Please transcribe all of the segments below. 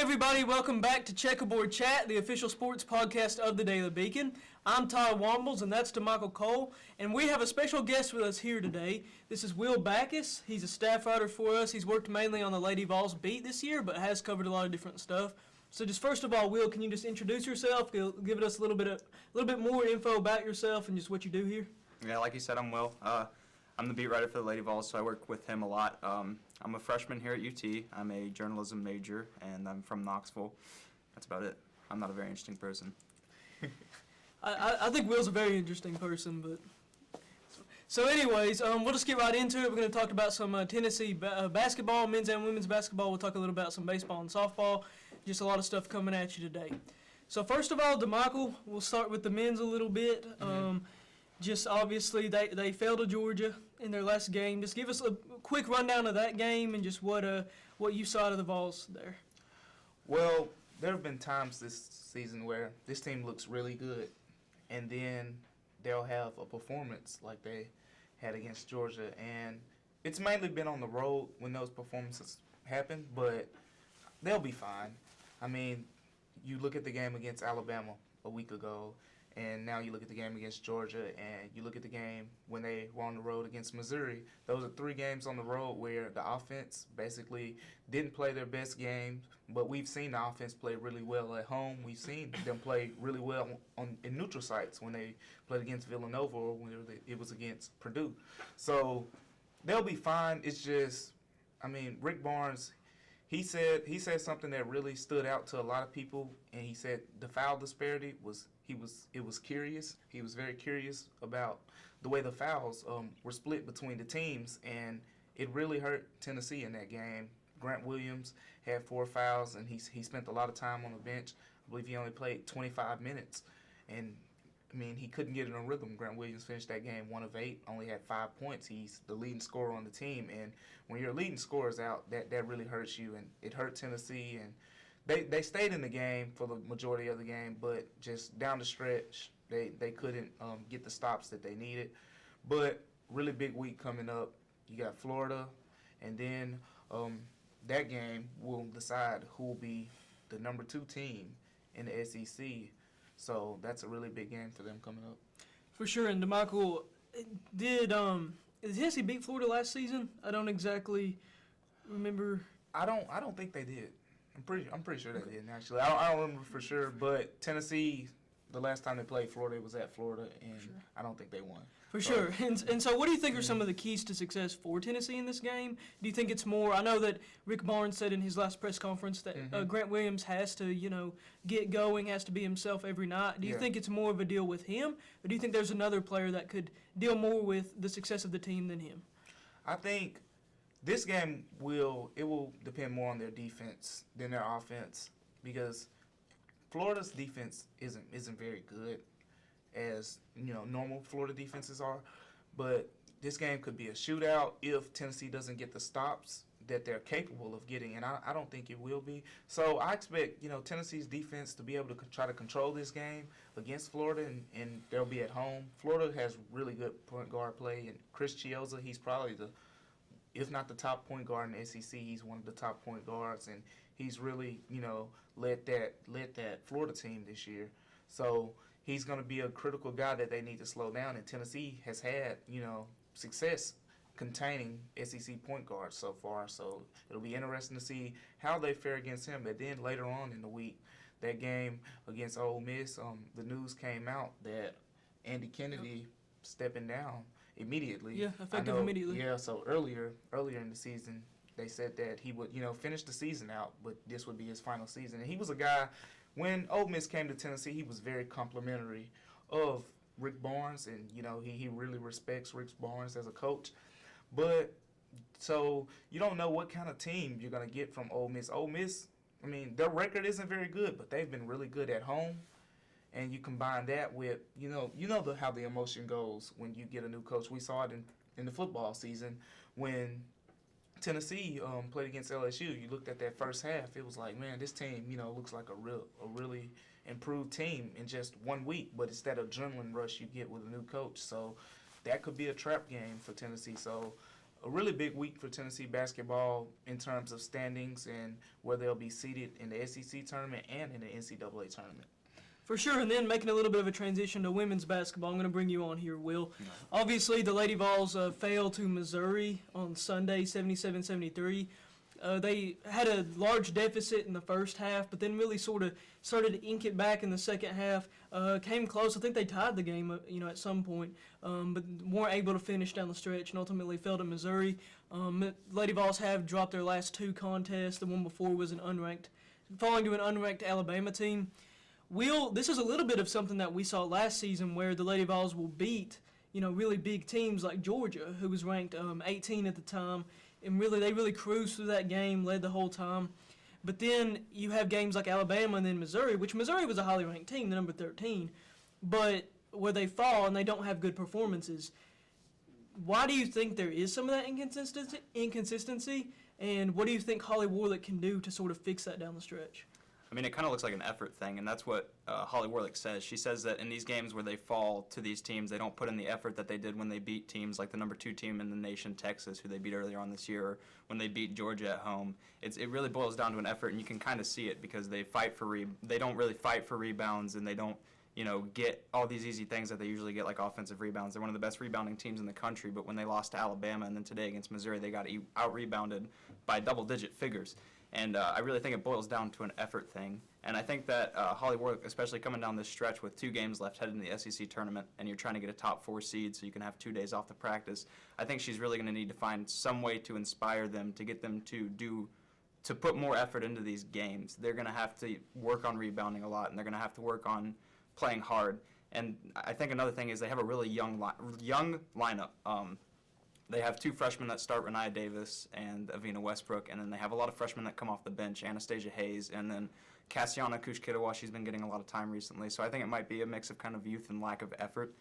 everybody, welcome back to Checkerboard Chat, the official sports podcast of the Daily Beacon. I'm Ty Wombles, and that's DeMichael Cole, and we have a special guest with us here today. This is Will Backus. He's a staff writer for us. He's worked mainly on the Lady Vols beat this year, but has covered a lot of different stuff. So just first of all, Will, can you just introduce yourself, give us a little bit more info about yourself and just what you do here? Yeah, like you said, I'm Will. I'm the beat writer for the Lady Vols, so I work with him a lot. I'm a freshman here at UT. I'm a journalism major, and I'm from Knoxville. That's about it. I'm not a very interesting person. I think Will's a very interesting person, but... So anyways, we'll just get right into it. We're going to talk about some Tennessee basketball, men's and women's basketball. We'll talk a little about some baseball and softball. Just a lot of stuff coming at you today. So first of all, DeMichael, we'll start with the men's a little bit. Just obviously they fell to Georgia in their last game. Just give us a quick rundown of that game and just what you saw out of the Vols there. Well, there have been times this season where this team looks really good, and then they'll have a performance like they had against Georgia, and it's mainly been on the road when those performances happen, but they'll be fine. I mean, you look at the game against Alabama a week ago, and now you look at the game against Georgia, and you look at the game when they were on the road against Missouri. Those are 3 games on the road where the offense basically didn't play their best game, but we've seen the offense play really well at home. We've seen them play really well in neutral sites when they played against Villanova or when it was against Purdue. So they'll be fine. It's just, I mean, Rick Barnes, he said something that really stood out to a lot of people, and he said the foul disparity was curious. He was very curious about the way the fouls were split between the teams, and it really hurt Tennessee in that game. Grant Williams had 4 fouls, and he spent a lot of time on the bench. I believe he only played 25 minutes, and I mean, he couldn't get in a rhythm. Grant Williams finished that game 1 of 8, only had 5 points. He's the leading scorer on the team, and when your leading scorer's out, that really hurts you, and it hurt Tennessee. And they stayed in the game for the majority of the game, but just down the stretch, they couldn't get the stops that they needed. But really big week coming up. You got Florida, and then that game will decide who will be the number 2 team in the SEC. So that's a really big game for them coming up. For sure. And DeMichael, did Tennessee beat Florida last season? I don't exactly remember. I don't think they did. I'm pretty sure they didn't actually. I don't remember for sure, but Tennessee, the last time they played Florida, it was at Florida, and sure. I don't think they won. For sure. And so what do you think are some of the keys to success for Tennessee in this game? Do you think it's more, I know that Rick Barnes said in his last press conference that Grant Williams has to, get going, has to be himself every night. Do you think it's more of a deal with him, or do you think there's another player that could deal more with the success of the team than him? I think this game will depend more on their defense than their offense, because Florida's defense isn't very good, as normal Florida defenses are, but this game could be a shootout if Tennessee doesn't get the stops that they're capable of getting, and I don't think it will be. So I expect Tennessee's defense to be able to try to control this game against Florida, and they'll be at home. Florida has really good point guard play, and Chris Chiozza, he's probably if not the top point guard in the SEC, he's one of the top point guards, and he's really led that Florida team this year. So he's going to be a critical guy that they need to slow down, and Tennessee has had, success containing SEC point guards so far. So it'll be interesting to see how they fare against him. And then later on in the week, that game against Ole Miss, the news came out that Andy Kennedy stepping down immediately. Yeah, effective immediately. Yeah, so earlier in the season, they said that he would, finish the season out, but this would be his final season. And he was a guy, when Ole Miss came to Tennessee, he was very complimentary of Rick Barnes, and he really respects Rick Barnes as a coach. But so you don't know what kind of team you're gonna get from Ole Miss. Ole Miss, I mean, their record isn't very good, but they've been really good at home. And you combine that with how the emotion goes when you get a new coach. We saw it in the football season when Tennessee played against LSU. You looked at that first half, it was like, man, this team, looks like a really improved team in just 1 week. But it's that adrenaline rush you get with a new coach. So that could be a trap game for Tennessee. So a really big week for Tennessee basketball in terms of standings and where they'll be seated in the SEC tournament and in the NCAA tournament. For sure, and then making a little bit of a transition to women's basketball, I'm going to bring you on here, Will. No. Obviously, the Lady Vols failed to Missouri on Sunday, 77-73. They had a large deficit in the first half, but then really sort of started to ink it back in the second half. Came close. I think they tied the game, at some point, but weren't able to finish down the stretch and ultimately fell to Missouri. Lady Vols have dropped their last two contests. The one before was falling to an unranked Alabama team. This is a little bit of something that we saw last season where the Lady Vols will beat, really big teams like Georgia, who was ranked 18 at the time, and they really cruised through that game, led the whole time. But then you have games like Alabama and then Missouri, which Missouri was a highly ranked team, the number 13, but where they fall and they don't have good performances. Why do you think there is some of that inconsistency, and what do you think Holly Warlick can do to sort of fix that down the stretch? I mean, it kind of looks like an effort thing, and that's what Holly Warlick says. She says that in these games where they fall to these teams, they don't put in the effort that they did when they beat teams like the number 2 team in the nation, Texas, who they beat earlier on this year, or when they beat Georgia at home. It really boils down to an effort, and you can kind of see it because they don't really fight for rebounds, and they don't get all these easy things that they usually get, like offensive rebounds. They're one of the best rebounding teams in the country, but when they lost to Alabama and then today against Missouri, they got out-rebounded by double-digit figures. And I really think it boils down to an effort thing. And I think that Holly Warlick, especially coming down this stretch with 2 games left headed in the SEC tournament, and you're trying to get a top 4 seed so you can have 2 days off to practice, I think she's really going to need to find some way to inspire them, to get them to put more effort into these games. They're going to have to work on rebounding a lot, and they're going to have to work on playing hard. And I think another thing is they have a really young lineup. They have 2 freshmen that start, Renaya Davis and Avina Westbrook, and then they have a lot of freshmen that come off the bench, Anastasia Hayes, and then Cassiana Kushkitawa. She's been getting a lot of time recently, so I think it might be a mix of kind of youth and lack of effort.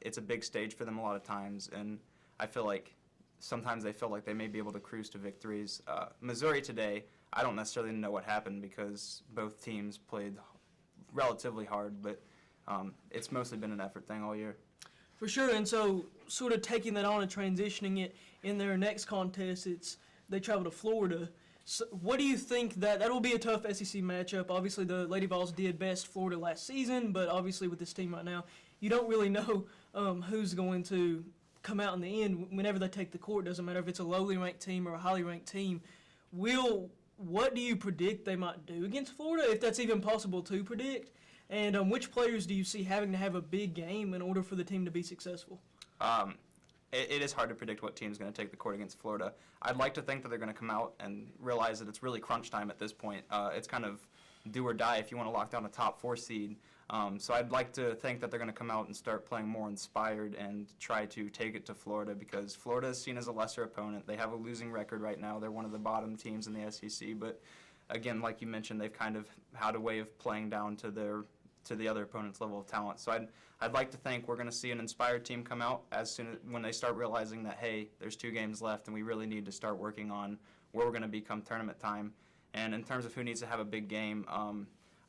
It's a big stage for them a lot of times, and I feel like sometimes they feel like they may be able to cruise to victories. Missouri today, I don't necessarily know what happened because both teams played relatively hard, but it's mostly been an effort thing all year. For sure, and so sort of taking that on and transitioning it in their next contest, they travel to Florida. So what do you think that will be a tough SEC matchup? Obviously, the Lady Vols did best Florida last season, but obviously with this team right now, you don't really know who's going to come out in the end whenever they take the court. Doesn't matter if it's a lowly ranked team or a highly ranked team. What do you predict they might do against Florida, if that's even possible to predict? And which players do you see having to have a big game in order for the team to be successful? It is hard to predict what team's going to take the court against Florida. I'd like to think that they're going to come out and realize that it's really crunch time at this point. It's kind of do or die if you want to lock down a top 4 seed. So I'd like to think that they're going to come out and start playing more inspired and try to take it to Florida, because Florida is seen as a lesser opponent. They have a losing record right now. They're one of the bottom teams in the SEC, but again, like you mentioned, they've kind of had a way of playing down to the other opponent's level of talent. So I'd like to think we're going to see an inspired team come out when they start realizing that, hey, there's 2 games left and we really need to start working on where we're going to become tournament time. And in terms of who needs to have a big game,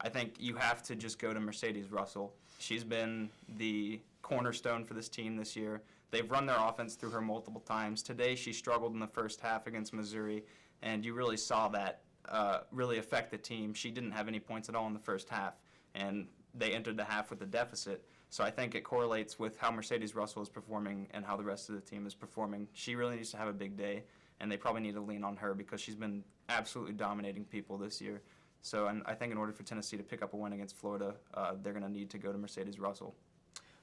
I think you have to just go to Mercedes Russell. She's been the cornerstone for this team this year. They've run their offense through her multiple times. Today she struggled in the first half against Missouri, and you really saw that really affect the team. She didn't have any points at all in the first half, and they entered the half with a deficit. So I think it correlates with how Mercedes Russell is performing and how the rest of the team is performing. She really needs to have a big day, and they probably need to lean on her because she's been absolutely dominating people this year. So I think in order for Tennessee to pick up a win against Florida, they're going to need to go to Mercedes Russell.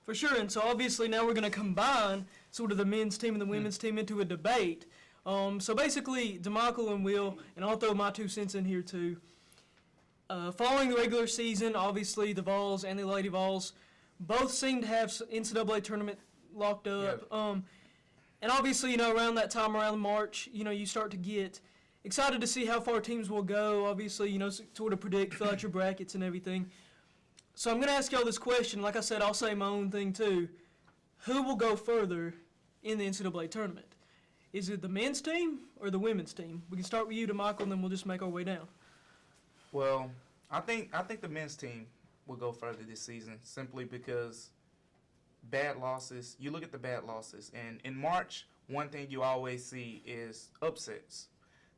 For sure, and so obviously now we're going to combine sort of the men's team and the women's team into a debate. So basically, DeMichael and Will, and I'll throw my 2 cents in here too. Following the regular season, obviously the Vols and the Lady Vols both seem to have NCAA tournament locked up. Yeah. And obviously, around that time, around March, you start to get excited to see how far teams will go. Obviously, sort of predict, fill out your brackets and everything. So I'm going to ask y'all this question. Like I said, I'll say my own thing too. Who will go further in the NCAA tournament? Is it the men's team or the women's team? We can start with you, DeMichael, and then we'll just make our way down. Well, I think the men's team will go further this season simply because bad losses. You look at the bad losses, and in March one thing you always see is upsets.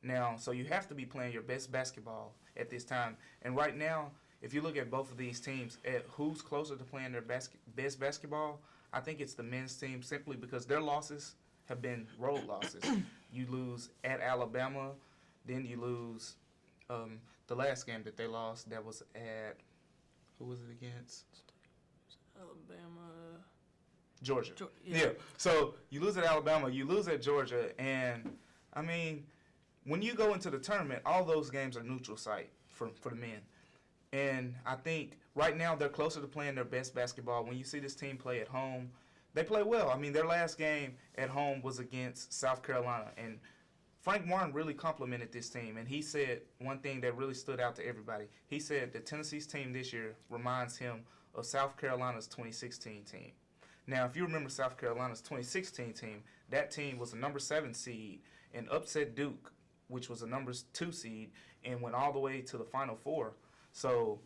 Now, so you have to be playing your best basketball at this time. And right now, if you look at both of these teams, at who's closer to playing their best basketball, I think it's the men's team simply because their losses have been road losses. You lose at Alabama, then you lose the last game that they lost. That was at, who was it against? Alabama. Georgia. Yeah. So you lose at Alabama, you lose at Georgia, and I mean, when you go into the tournament, all those games are neutral site for the men. And I think right now they're closer to playing their best basketball. When you see this team play at home, they play well. I mean, their last game at home was against South Carolina, and Frank Martin really complimented this team, and he said one thing that really stood out to everybody. He said that Tennessee's team this year reminds him of South Carolina's 2016 team. Now, if you remember South Carolina's 2016 team, that team was a number 7 seed and upset Duke, which was a number 2 seed, and went all the way to the Final Four. So,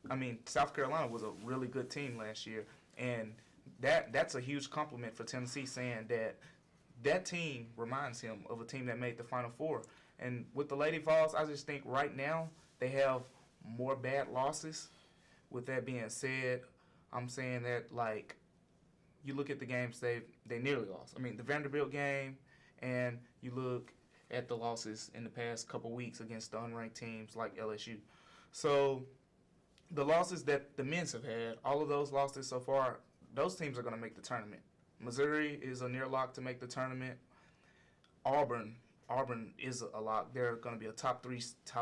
I mean, South Carolina was a really good team last year, and that's a huge compliment for Tennessee, saying that team reminds him of a team that made the Final Four. And with the Lady Vols, I just think right now they have more bad losses. With that being said, I'm saying that, like, you look at the games they nearly lost. I mean, the Vanderbilt game, and you look at the losses in the past couple weeks against the unranked teams like LSU. So the losses that the men's have had, all of those losses so far, those teams are going to make the tournament. Missouri is a near lock to make the tournament. Auburn is a lock. They're going to be a top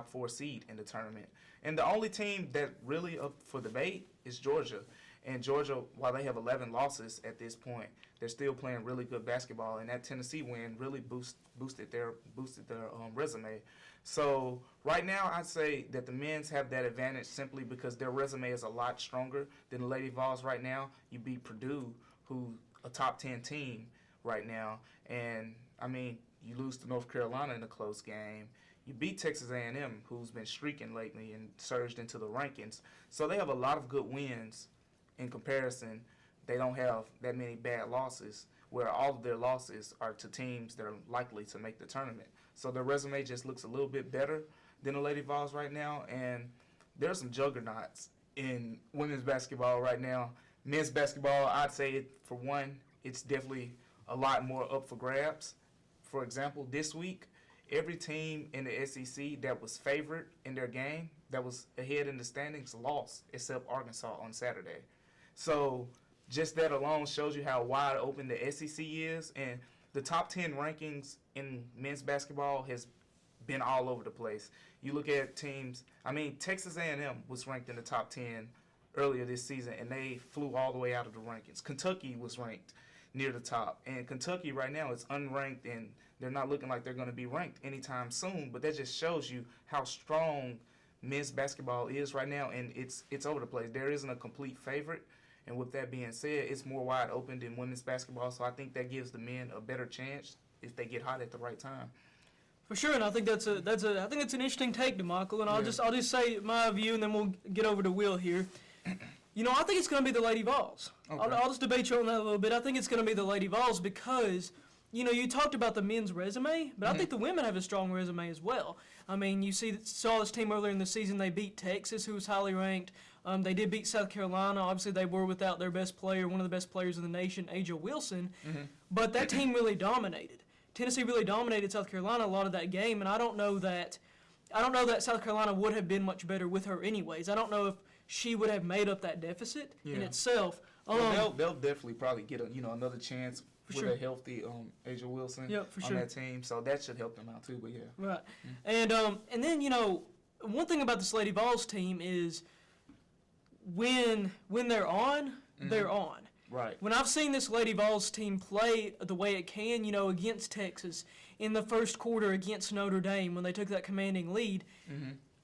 4 seed in the tournament. And the only team that really up for debate is Georgia. And Georgia, while they have 11 losses at this point, they're still playing really good basketball. And that Tennessee win really boosted their resume. So right now, I'd say that the men's have that advantage simply because their resume is a lot stronger than the Lady Vols right now. You beat Purdue, who's a top 10 team right now, and I mean, you lose to North Carolina in a close game. You beat Texas A&M, who's been streaking lately and surged into the rankings. So they have a lot of good wins. In comparison, they don't have that many bad losses, where all of their losses are to teams that are likely to make the tournament. So their resume just looks a little bit better than the Lady Vols right now, and there's some juggernauts in women's basketball right now. Men's basketball, I'd say, for one, it's definitely a lot more up for grabs. For example, this week, every team in the SEC that was favored in their game, that was ahead in the standings, lost, except Arkansas on Saturday. So just that alone shows you how wide open the SEC is. And the top 10 rankings in men's basketball has been all over the place. You look at teams, I mean, Texas A&M was ranked in the top 10 earlier this season, and they flew all the way out of the rankings. Kentucky was ranked near the top, and Kentucky right now is unranked, and they're not looking like they're going to be ranked anytime soon, but that just shows you how strong men's basketball is right now, and it's over the place. There isn't a complete favorite, and with that being said, it's more wide open than women's basketball, so I think that gives the men a better chance if they get hot at the right time. For sure, and I think that's an interesting take, DeMichael, and I'll just say my view, and then we'll get over to Will here. You know, I think it's going to be the Lady Vols. Okay. I'll just debate you on that a little bit. I think it's going to be the Lady Vols because, you know, you talked about the men's resume, but I think the women have a strong resume as well. I mean, you saw this team earlier in the season. They beat Texas, who was highly ranked. They did beat South Carolina. Obviously, they were without their best player, one of the best players in the nation, Aja Wilson. But that team really dominated. Tennessee really dominated South Carolina a lot of that game, and I don't know that South Carolina would have been much better with her anyways. I don't know if she would have made up that deficit in itself. They'll definitely probably get another chance with a healthy Aja Wilson on that team, so that should help them out too. But yeah, right. And then, you know, one thing about this Lady Vols team is when they're on, they're on. Right. When I've seen this Lady Vols team play the way it can, you know, against Texas in the first quarter against Notre Dame when they took that commanding lead.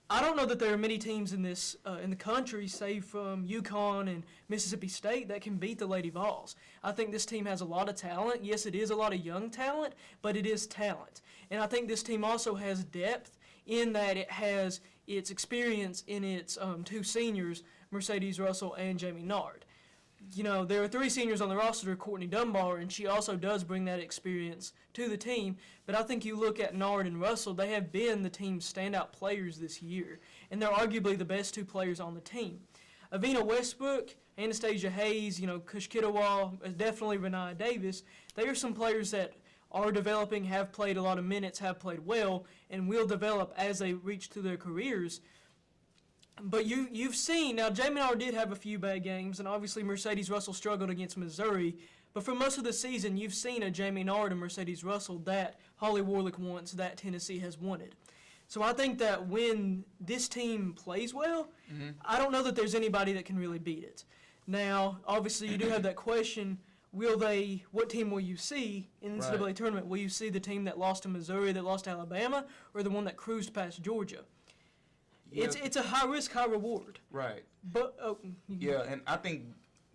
I don't know that there are many teams in this in the country, save from UConn and Mississippi State, that can beat the Lady Vols. I think this team has a lot of talent. Yes, it is a lot of young talent, but it is talent. And I think this team also has depth in that it has its experience in its two seniors, Mercedes Russell and Jamie Nard. there are 3 seniors on the roster, Courtney Dunbar, and she also does bring that experience to the team. But I think you look at Nard and Russell, they have been the team's standout players this year, and they're arguably the best 2 players on the team. Avina Westbrook, Anastasia Hayes, Kush Kidawal, definitely Renee Davis. They are some players that are developing, have played a lot of minutes, have played well, and will develop as they reach to their careers. But you've seen, now Jamie Nard did have a few bad games, and obviously Mercedes Russell struggled against Missouri, but for most of the season you've seen a Jamie Nard and Mercedes Russell that Holly Warlick wants, that Tennessee has wanted. So I think that when this team plays well, I don't know that there's anybody that can really beat it. Now, obviously you do have that question, what team will you see in the NCAA tournament? Will you see the team that lost to Missouri, that lost to Alabama, or the one that cruised past Georgia? Yeah. It's a high risk, high reward. Right. But and I think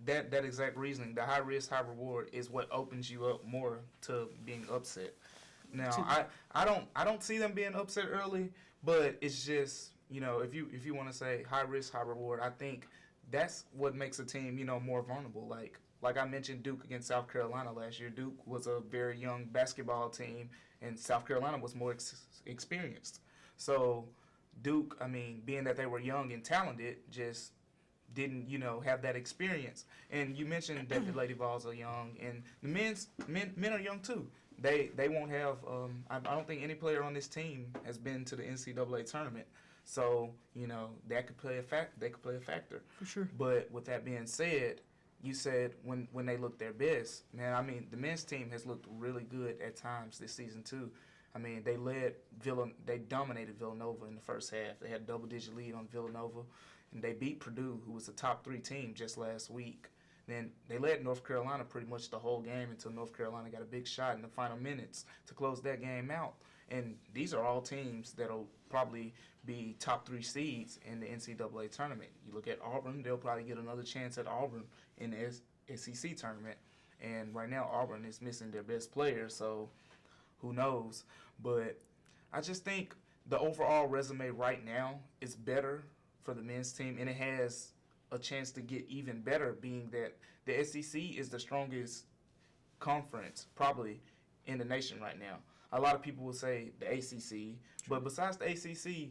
that exact reasoning, the high risk, high reward, is what opens you up more to being upset. Now, I don't see them being upset early, but it's just, if you want to say high risk, high reward, I think that's what makes a team, more vulnerable. Like I mentioned Duke against South Carolina last year. Duke was a very young basketball team, and South Carolina was more experienced. So Duke, being that they were young and talented, just didn't, have that experience. And you mentioned that the Lady Vols are young, and the men are young too. They won't have. I don't think any player on this team has been to the NCAA tournament, so that could play a They could play a factor for sure. But with that being said, you said when they look their best, man. The men's team has looked really good at times this season too. They dominated Villanova in the first half. They had a double-digit lead on Villanova, and they beat Purdue, who was a top 3 team just last week. Then they led North Carolina pretty much the whole game until North Carolina got a big shot in the final minutes to close that game out. And these are all teams that'll probably be top 3 seeds in the NCAA tournament. You look at Auburn, they'll probably get another chance at Auburn in the SEC tournament. And right now Auburn is missing their best player, so who knows. But I just think the overall resume right now is better for the men's team, and it has a chance to get even better, being that the SEC is the strongest conference probably in the nation right now. A lot of people will say the ACC, but besides the ACC,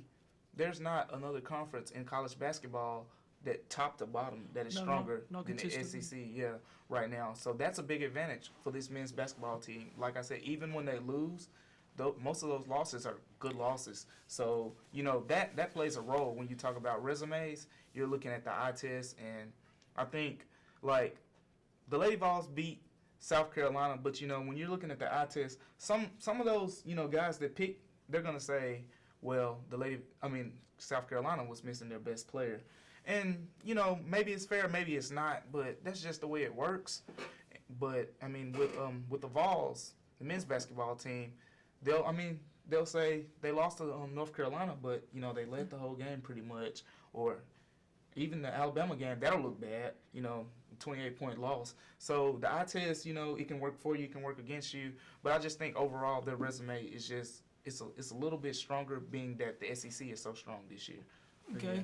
there's not another conference in college basketball that top to bottom that is stronger than the SEC right now. So that's a big advantage for this men's basketball team. Like I said, even when they lose, most of those losses are good losses. So, that plays a role when you talk about resumes. You're looking at the eye test, and I think, the Lady Vols beat South Carolina, but, when you're looking at the eye test, some of those, guys that pick, they're going to say, well, South Carolina was missing their best player. And, maybe it's fair, maybe it's not, but that's just the way it works. But, with the Vols, the men's basketball team, they'll say they lost to North Carolina, but, they led the whole game pretty much. Or even the Alabama game, that'll look bad, 28-point loss. So the eye test, it can work for you, it can work against you. But I just think overall their resume is just, it's a little bit stronger, being that the SEC is so strong this year. Okay. Yeah.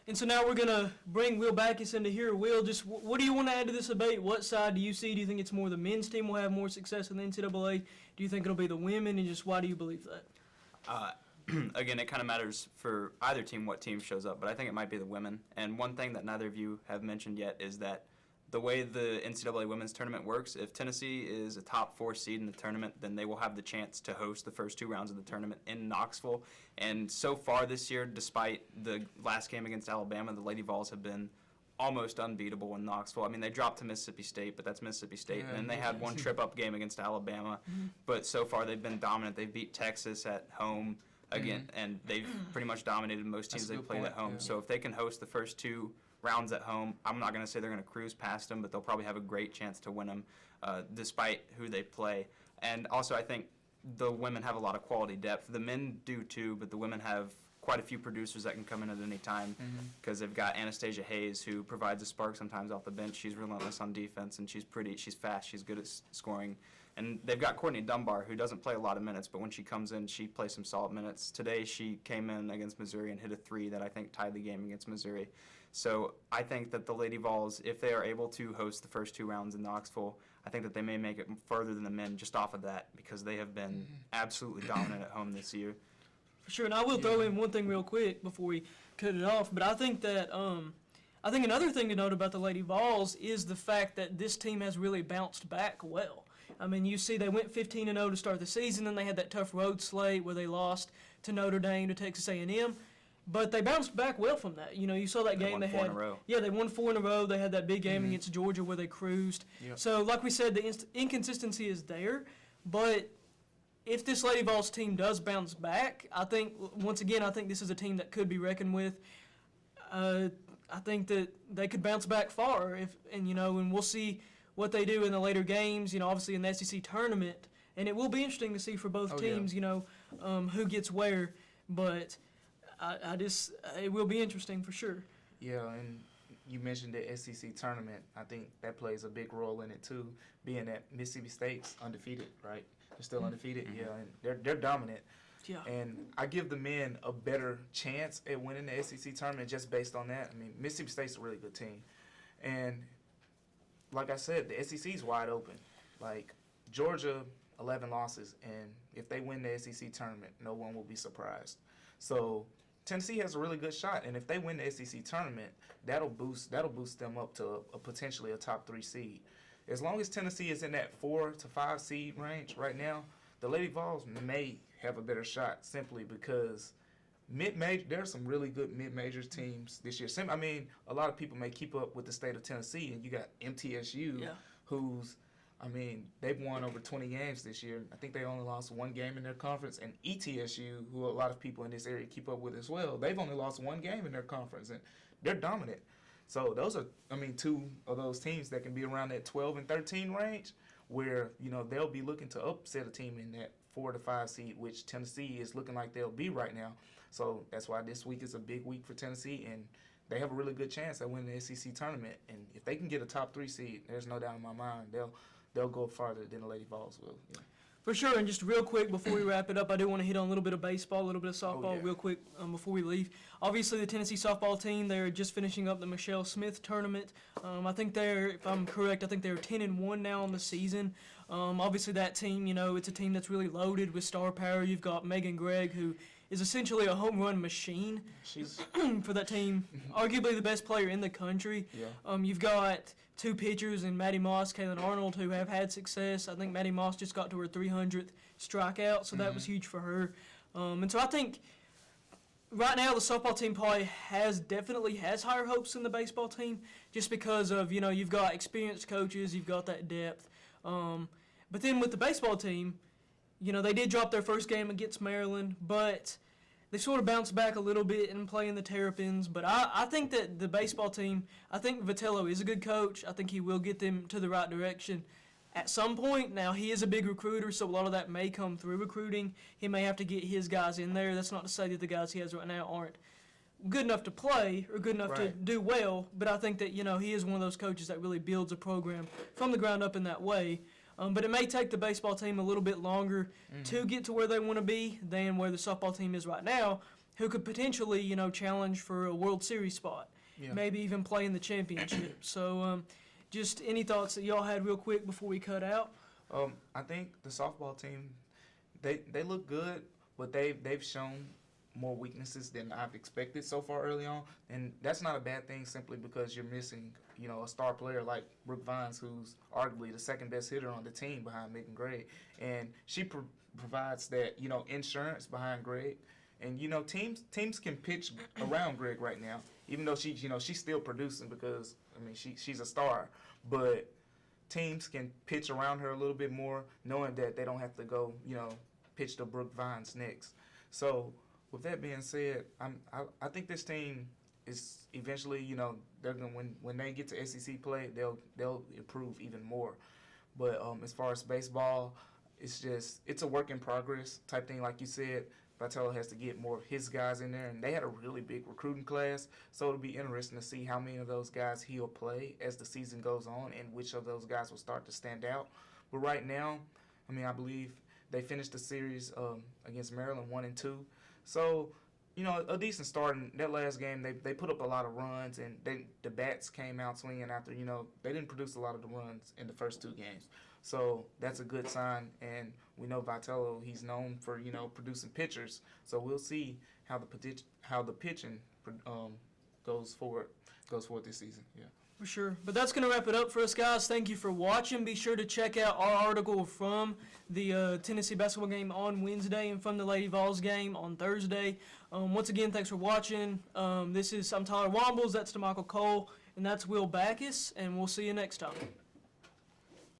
And so now we're going to bring Will Backus into here. Will, just what do you want to add to this debate? What side do you see? Do you think it's more the men's team will have more success in the NCAA? Do you think it'll be the women? And just why do you believe that? Again, it kind of matters for either team what team shows up, but I think it might be the women. And one thing that neither of you have mentioned yet is that the way the NCAA women's tournament works, if Tennessee is a top 4 seed in the tournament, then they will have the chance to host the first 2 rounds of the tournament in Knoxville. And so far this year, despite the last game against Alabama, the Lady Vols have been almost unbeatable in Knoxville. They dropped to Mississippi State, but that's Mississippi State. And then they had one trip-up game against Alabama. But so far they've been dominant. They beat Texas at home again, and they've pretty much dominated most teams they've played at home. Yeah. So if they can host the first 2 rounds at home, I'm not going to say they're going to cruise past them, but they'll probably have a great chance to win them despite who they play. And also I think the women have a lot of quality depth. The men do too, but the women have quite a few producers that can come in at any time because they've got Anastasia Hayes, who provides a spark sometimes off the bench. She's relentless on defense, and she's fast. She's good at scoring. And they've got Courtney Dunbar, who doesn't play a lot of minutes, but when she comes in, she plays some solid minutes. Today, she came in against Missouri and hit a 3 that I think tied the game against Missouri. So I think that the Lady Vols, if they are able to host the first 2 rounds in Knoxville, I think that they may make it further than the men just off of that, because they have been absolutely dominant at home this year. For sure, and I will throw in one thing real quick before we cut it off, but I think that I think another thing to note about the Lady Vols is the fact that this team has really bounced back well. I mean, you see they went 15-0 to start the season, and they had that tough road slate where they lost to Notre Dame, to Texas A&M. But they bounced back well from that. You know, you saw that game they won 4 in a row. Yeah, they won 4 in a row. They had that big game against Georgia where they cruised. Yep. So, like we said, the inconsistency is there. But if this Lady Vols team does bounce back, I think, once again, I think this is a team that could be reckoned with. I think that they could bounce back far, and we'll see what they do in the later games, obviously in the SEC tournament. And it will be interesting to see for both teams, who gets where. But it will be interesting for sure. Yeah, and you mentioned the SEC tournament. I think that plays a big role in it too, being that Mississippi State's undefeated, right? They're still undefeated, yeah, and they're dominant. Yeah. And I give the men a better chance at winning the SEC tournament just based on that. I mean, Mississippi State's a really good team. And like I said, the SEC's wide open. Like, Georgia, 11 losses, and if they win the SEC tournament, no one will be surprised. So Tennessee has a really good shot, and if they win the SEC tournament, that'll boost them up to potentially a top 3 seed. As long as Tennessee is in that 4 to 5 seed range right now, the Lady Vols may have a better shot simply because there are some really good mid-majors teams this year. I mean, a lot of people may keep up with the state of Tennessee, and you got MTSU, who's, I mean, they've won over 20 games this year. I think they only lost 1 game in their conference. And ETSU, who a lot of people in this area keep up with as well, they've only lost 1 game in their conference, and they're dominant. So those are, 2 of those teams that can be around that 12 and 13 range where, they'll be looking to upset a team in that 4 to 5 seed, which Tennessee is looking like they'll be right now. So that's why this week is a big week for Tennessee, and they have a really good chance at winning the SEC tournament. And if they can get a top 3 seed, there's no doubt in my mind they'll go farther than the Lady Vols will. Yeah. For sure, and just real quick before we wrap it up, I do want to hit on a little bit of baseball, a little bit of softball real quick before we leave. Obviously, the Tennessee softball team, they're just finishing up the Michelle Smith tournament. I think if I'm correct, I think they're 10-1 now on the season. Obviously, that team, it's a team that's really loaded with star power. You've got Megan Gregg, who is essentially a home run machine for that team, arguably the best player in the country. Yeah. You've got 2 pitchers in Maddie Moss, Kaylin Arnold, who have had success. I think Maddie Moss just got to her 300th strikeout, so that was huge for her. And so I think right now the softball team probably definitely has higher hopes than the baseball team, just because of, you've got experienced coaches, you've got that depth. But then with the baseball team, they did drop their first game against Maryland, but they sort of bounced back a little bit in playing the Terrapins. But I think that the baseball team, I think Vitello is a good coach. I think he will get them to the right direction at some point. Now, he is a big recruiter, so a lot of that may come through recruiting. He may have to get his guys in there. That's not to say that the guys he has right now aren't good enough to play or good enough to do well, but I think that, he is one of those coaches that really builds a program from the ground up in that way. But it may take the baseball team a little bit longer to get to where they want to be than where the softball team is right now, who could potentially, challenge for a World Series spot, maybe even play in the championship. So just any thoughts that y'all had real quick before we cut out? I think the softball team, they look good, but they've shown more weaknesses than I've expected so far early on, and that's not a bad thing simply because you're missing, a star player like Brooke Vines, who's arguably the second best hitter on the team behind Megan Gregg, and she provides that, insurance behind Gregg, and teams can pitch around Gregg right now, even though she's still producing because she's a star, but teams can pitch around her a little bit more, knowing that they don't have to go, pitch to Brooke Vines next. So with that being said, I think this team is eventually, they're gonna when they get to SEC play, they'll improve even more. But as far as baseball, it's a work in progress type thing, like you said. Vitello has to get more of his guys in there, and they had a really big recruiting class, so it'll be interesting to see how many of those guys he'll play as the season goes on and which of those guys will start to stand out. But right now, I believe they finished the series against Maryland 1-2. So, a decent start in that last game. They put up a lot of runs, and the bats came out swinging after, they didn't produce a lot of the runs in the first 2 games. So that's a good sign, and we know Vitello, he's known for, producing pitchers. So we'll see how the pitching goes forward this season. Yeah. For sure. But that's going to wrap it up for us, guys. Thank you for watching. Be sure to check out our article from the Tennessee basketball game on Wednesday and from the Lady Vols game on Thursday. Once again, thanks for watching. I'm Tyler Wombles. That's DeMichael Cole. And that's Will Backus. And we'll see you next time.